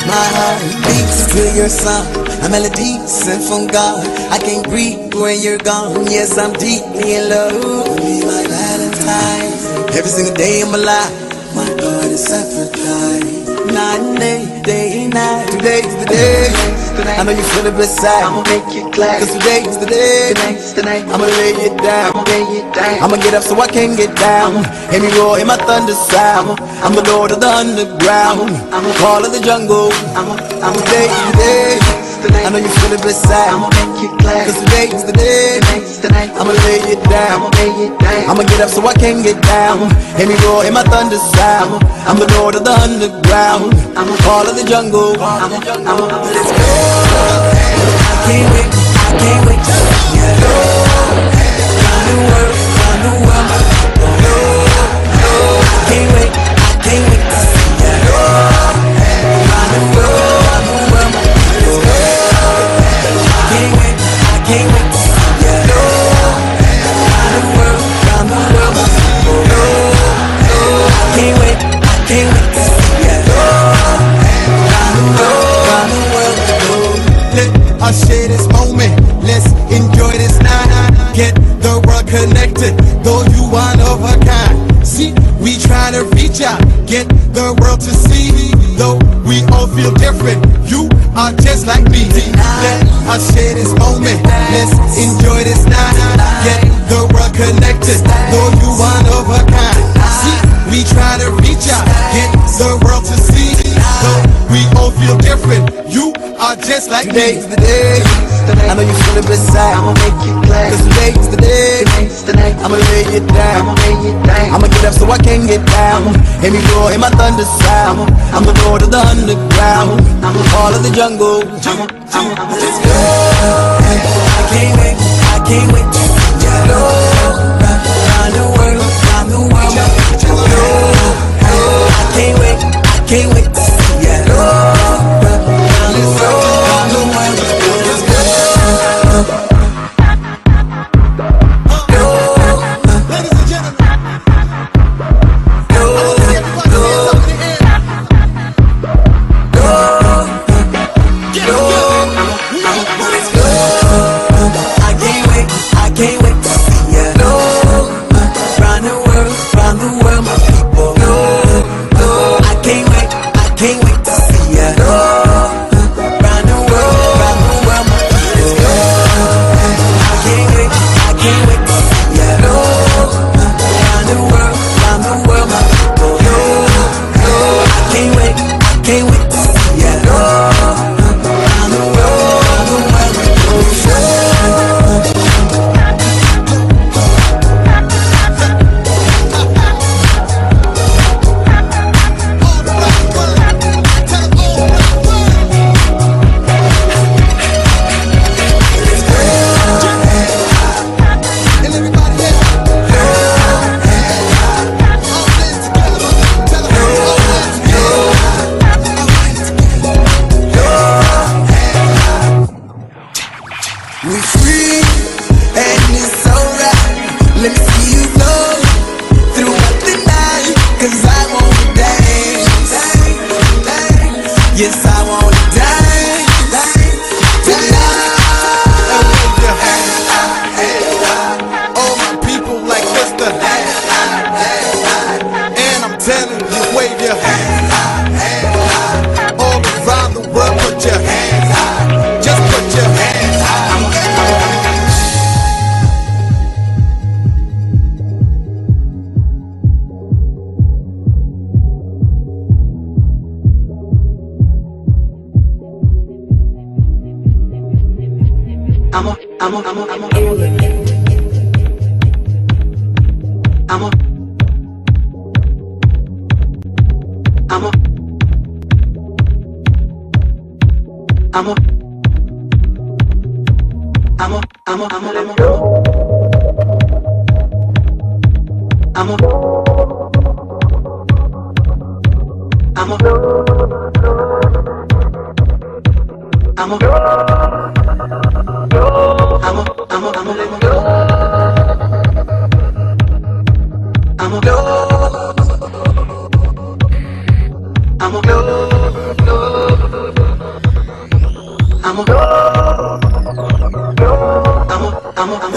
My heart beats to your song, a melody sent from God. I can't breathe when you're gone. Yes, I'm deeply in love. Be my Valentine. Every single day of my life, my heart is sacrificed. Night and day and night. Today's the day. I know you feel it beside. I'ma make you glad. Cause today's the day. Tonight, I'ma lay it down. I'ma get up so I can get down. Hear me roar in my thunder sound. I'm the lord of the underground. I'm the call of the jungle. Today's the day. I know you feel it beside. I'ma make you glad. Cause today's the day. Tonight, I'ma lay it down. I'ma get up so I can get down. Hear me roar in my thunder sound. I'm the lord of the underground. I'm the call of the jungle. Let's go. I can't wait to see you. Round the world, my people. I can't wait to see you. Round the world, my people. I can't wait to see you. Round the world, my people. I can't wait to see you. Round the world. Let us share this moment. Let's enjoy this night. Get the world connected, though you one of a kind. See, we try to reach out, get the world to see. Though we all feel different, you are just like me. Let us share this moment. Let's enjoy this night. Get the world connected, though you one of a kind. See, we try to reach out, get the world to see. Though we all feel different, you are just like me. Today's the day. I know you feel it beside. I'ma make you glad. Cause today's the day. I'ma lay it down. I'ma get up so I can get down. Hear me roar in my thunder sound. I'm the lord of the underground. I'm the call of the jungle. Let's go. I can't wait to see you. Round the world, my people. I can't wait to see you. Round the world.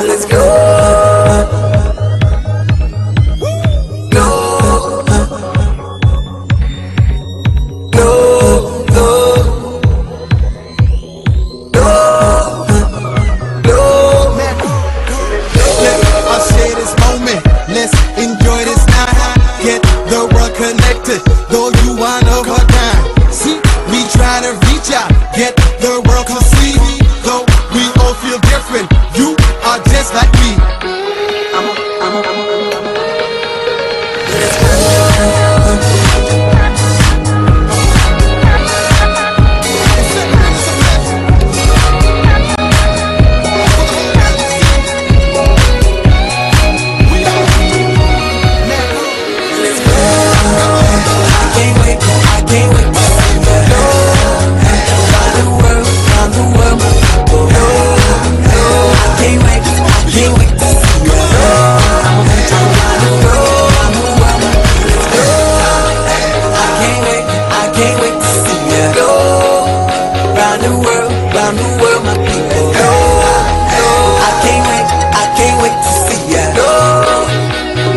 Let's go. Though you one of a kind, see me trying to reach out, get the world to see. Though we all feel different, you are just like me.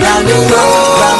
Round the world.